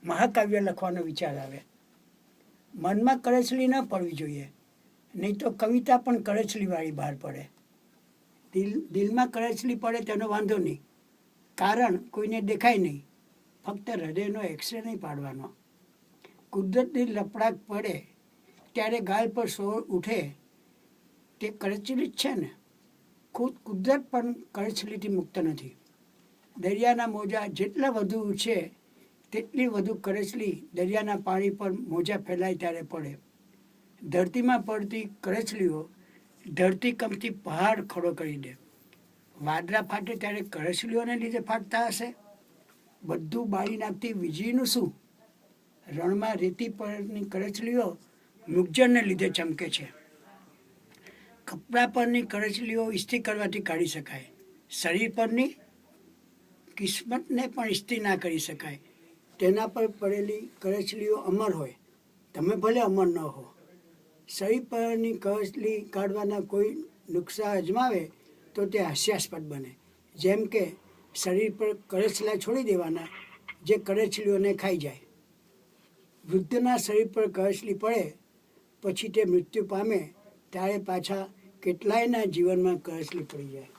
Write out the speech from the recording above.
મહાકાવ્ય લખવાનો વિચાર આવે. મનમાં કરચલી ન પડવી જોઈએ, નહીં તો કવિતા પણ કરચલીવાળી બહાર પડે. દિલમાં કરચલી પડે તેનો વાંધો નહીં, કારણ કોઈને દેખાય નહીં, ફક્ત હૃદયનો એક્સરે નહીં પાડવાનો. કુદરતની લપડાક પડે ત્યારે ગાલ પર સોળ ઉઠે તે કરચલી જ છે ને. ખુદ કુદરત પણ કરચલીથી મુક્ત નથી. દરિયાના મોજા જેટલા વધુ છે તેટલી વધુ કરચલી દરિયાના પાણી પર મોજા ફેલાય ત્યારે પડે. ધરતીમાં પડતી કરચલીઓ ધરતીકંપથી પહાડ ખડો કરી દે. વાદળા ફાટે ત્યારે કરચલીઓને લીધે ફાટતા હશે. બધું બાળી નાખતી વીજળીનું શું? રણમાં રેતી પરની કરચલીઓ મુગજળને લીધે ચમકે છે. કપડા પરની કરચલીઓ ઇસ્ત્રી કરવાથી કાઢી શકાય, શરીર પરની કિસ્મતને પણ ઇસ્ત્રી ના કરી શકાય. તેના પર પડેલી કરચલીઓ અમર હોય, તમે ભલે અમર ન હો. શરીર પરની કરચલી કાઢવાના કોઈ નુસ્ખા અજમાવે તો તે હાસ્યાસ્પદ બને. જેમ કે શરીર પર કરચલા છોડી દેવાના જે કરચલીઓને ખાઈ જાય. વૃદ્ધના શરીર પર કરચલી પડે પછી તે મૃત્યુ પામે ત્યારે પાછા કેટલાયના જીવનમાં કરચલી પડી જાય.